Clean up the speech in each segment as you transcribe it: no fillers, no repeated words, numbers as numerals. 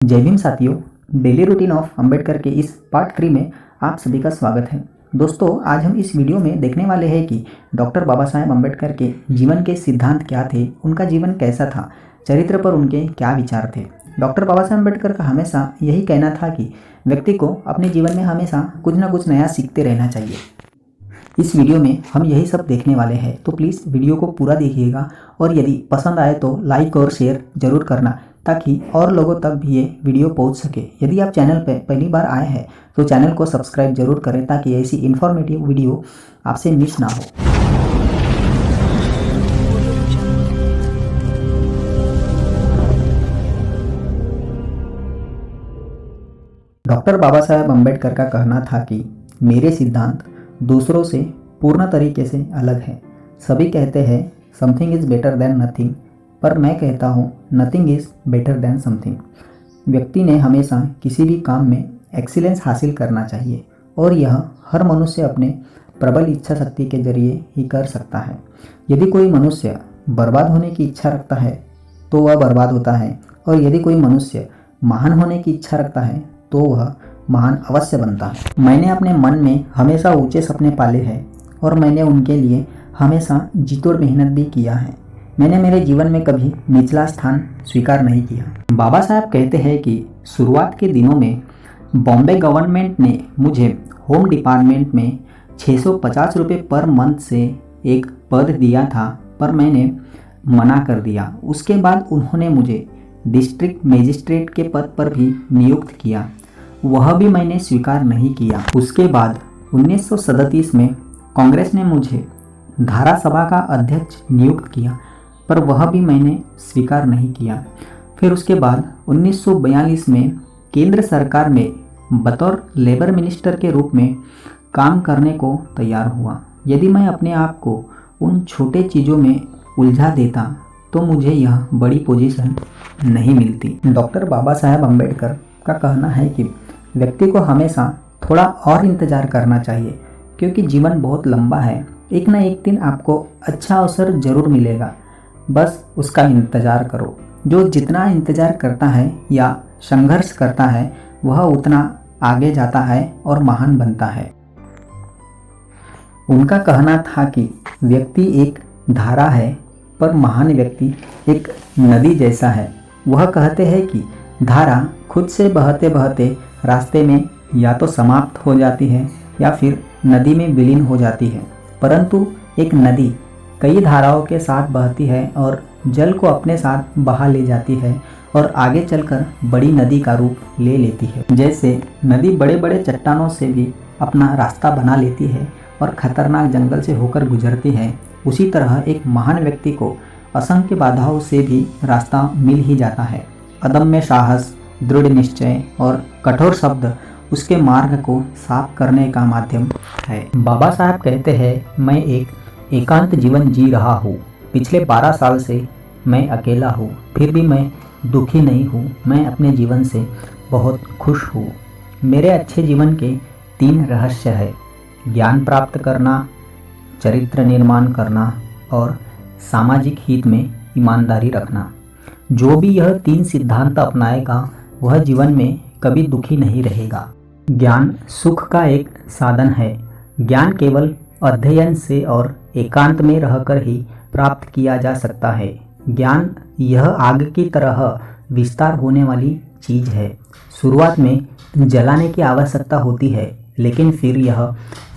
जय भीम साथियों, daily routine of Ambedkar के इस पार्ट 3 में आप सभी का स्वागत है। दोस्तों, आज हम इस वीडियो में देखने वाले हैं कि डॉक्टर बाबा साहेब अंबेडकर के जीवन के सिद्धांत क्या थे, उनका जीवन कैसा था, चरित्र पर उनके क्या विचार थे। डॉक्टर बाबा साहेब अंबेडकर का हमेशा यही कहना था कि व्यक्ति को अपने जीवन में हमेशा कुछ ना कुछ नया सीखते रहना चाहिए। इस वीडियो में हम यही सब देखने वाले हैं, तो प्लीज़ वीडियो को पूरा देखिएगा और यदि पसंद आए तो लाइक और शेयर जरूर करना, ताकि और लोगों तक भी ये वीडियो पहुंच सके। यदि आप चैनल पर पहली बार आए हैं तो चैनल को सब्सक्राइब जरूर करें, ताकि ऐसी इन्फॉर्मेटिव वीडियो आपसे मिस ना हो। डॉक्टर बाबा साहेब अंबेडकर का कहना था कि मेरे सिद्धांत दूसरों से पूर्ण तरीके से अलग है। सभी कहते हैं something is better than nothing, पर मैं कहता हूँ nothing is better than something. व्यक्ति ने हमेशा किसी भी काम में एक्सीलेंस हासिल करना चाहिए, और यह हर मनुष्य अपने प्रबल इच्छा शक्ति के जरिए ही कर सकता है। यदि कोई मनुष्य बर्बाद होने की इच्छा रखता है तो वह बर्बाद होता है, और यदि कोई मनुष्य महान होने की इच्छा रखता है तो वह महान अवश्य बनता है। मैंने अपने मन में हमेशा ऊंचे सपने पाले हैं, और मैंने उनके लिए हमेशा जीतोड़ मेहनत भी किया है। मैंने मेरे जीवन में कभी निचला स्थान स्वीकार नहीं किया। बाबा साहब कहते हैं कि शुरुआत के दिनों में बॉम्बे गवर्नमेंट ने मुझे होम डिपार्टमेंट में 650 रुपये पर मंथ से एक पद दिया था, पर मैंने मना कर दिया। उसके बाद उन्होंने मुझे डिस्ट्रिक्ट मजिस्ट्रेट के पद पर भी नियुक्त किया, वह भी मैंने स्वीकार नहीं किया। उसके बाद 1937 में कांग्रेस ने मुझे धारा सभा का अध्यक्ष नियुक्त किया, पर वह भी मैंने स्वीकार नहीं किया। फिर उसके बाद 1942 में केंद्र सरकार में बतौर लेबर मिनिस्टर के रूप में काम करने को तैयार हुआ। यदि मैं अपने आप को उन छोटे चीज़ों में उलझा देता तो मुझे यह बड़ी पोजीशन नहीं मिलती। डॉक्टर बाबा साहेब अंबेडकर का कहना है कि व्यक्ति को हमेशा थोड़ा और इंतज़ार करना चाहिए, क्योंकि जीवन बहुत लंबा है। एक ना एक दिन आपको अच्छा अवसर ज़रूर मिलेगा, बस उसका इंतज़ार करो। जो जितना इंतज़ार करता है या संघर्ष करता है, वह उतना आगे जाता है और महान बनता है। उनका कहना था कि व्यक्ति एक धारा है, पर महान व्यक्ति एक नदी जैसा है। वह कहते हैं कि धारा खुद से बहते बहते रास्ते में या तो समाप्त हो जाती है या फिर नदी में विलीन हो जाती है, परंतु एक नदी कई धाराओं के साथ बहती है और जल को अपने साथ बहा ले जाती है, और आगे चलकर बड़ी नदी का रूप ले लेती है। जैसे नदी बड़े बड़े चट्टानों से भी अपना रास्ता बना लेती है और खतरनाक जंगल से होकर गुजरती है, उसी तरह एक महान व्यक्ति को असंख्य बाधाओं से भी रास्ता मिल ही जाता है। अदम्य साहस, दृढ़ निश्चय और कठोर शब्द उसके मार्ग को साफ करने का माध्यम है। बाबा साहब कहते हैं, मैं एक एकांत जीवन जी रहा हूँ। पिछले 12 साल से मैं अकेला हूँ, फिर भी मैं दुखी नहीं हूँ। मैं अपने जीवन से बहुत खुश हूँ। मेरे अच्छे जीवन के 3 रहस्य है: ज्ञान प्राप्त करना, चरित्र निर्माण करना और सामाजिक हित में ईमानदारी रखना। जो भी यह 3 सिद्धांत अपनाएगा वह जीवन में कभी दुखी नहीं रहेगा। ज्ञान सुख का एक साधन है। ज्ञान केवल अध्ययन से और एकांत में रहकर ही प्राप्त किया जा सकता है। ज्ञान यह आग की तरह विस्तार होने वाली चीज़ है। शुरुआत में जलाने की आवश्यकता होती है, लेकिन फिर यह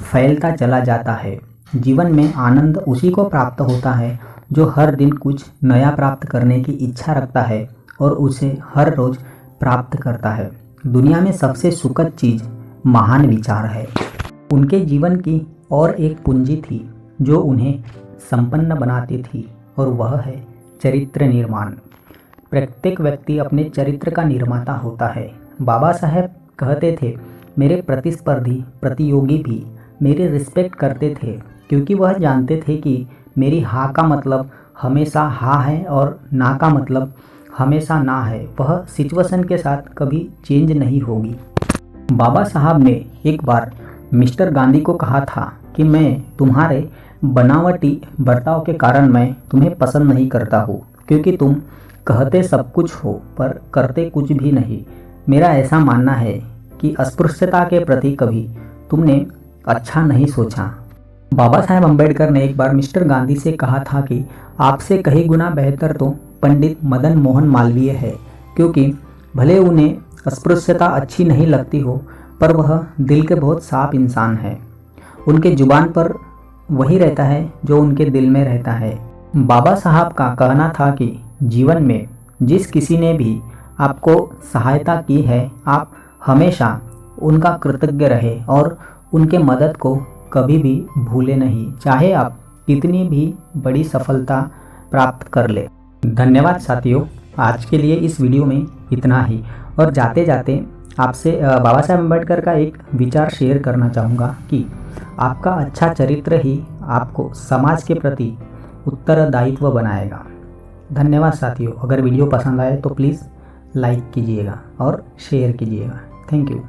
फैलता चला जाता है। जीवन में आनंद उसी को प्राप्त होता है जो हर दिन कुछ नया प्राप्त करने की इच्छा रखता है और उसे हर रोज़ प्राप्त करता है। दुनिया में सबसे सुखद चीज़ महान विचार है। उनके जीवन की और एक पूंजी थी जो उन्हें संपन्न बनाती थी, और वह है चरित्र निर्माण। प्रत्येक व्यक्ति अपने चरित्र का निर्माता होता है। बाबा साहेब कहते थे, मेरे प्रतिस्पर्धी प्रतियोगी भी मेरी रिस्पेक्ट करते थे, क्योंकि वह जानते थे कि मेरी हाँ का मतलब हमेशा हाँ है और ना का मतलब हमेशा ना है। वह सिचुएशन के साथ कभी चेंज नहीं होगी। बाबा साहब ने एक बार मिस्टर गांधी को कहा था कि मैं तुम्हारे बनावटी बर्ताव के कारण मैं तुम्हें पसंद नहीं करता हूँ, क्योंकि तुम कहते सब कुछ हो पर करते कुछ भी नहीं। मेरा ऐसा मानना है कि अस्पृश्यता के प्रति कभी तुमने अच्छा नहीं सोचा। बाबा साहेब अम्बेडकर ने एक बार मिस्टर गांधी से कहा था कि आपसे कई गुना बेहतर तो पंडित मदन मोहन मालवीय है, क्योंकि भले उन्हें अस्पृश्यता अच्छी नहीं लगती हो पर वह दिल के बहुत साफ इंसान है। उनके जुबान पर वही रहता है जो उनके दिल में रहता है। बाबा साहब का कहना था कि जीवन में जिस किसी ने भी आपको सहायता की है, आप हमेशा उनका कृतज्ञ रहे और उनके मदद को कभी भी भूले नहीं, चाहे आप कितनी भी बड़ी सफलता प्राप्त कर ले। धन्यवाद साथियों, आज के लिए इस वीडियो में इतना ही। और जाते जाते आपसे बाबा साहेब अम्बेडकर का एक विचार शेयर करना चाहूँगा कि आपका अच्छा चरित्र ही आपको समाज के प्रति उत्तरदायित्व बनाएगा। धन्यवाद साथियों। अगर वीडियो पसंद आए तो प्लीज़ लाइक कीजिएगा और शेयर कीजिएगा। Thank you.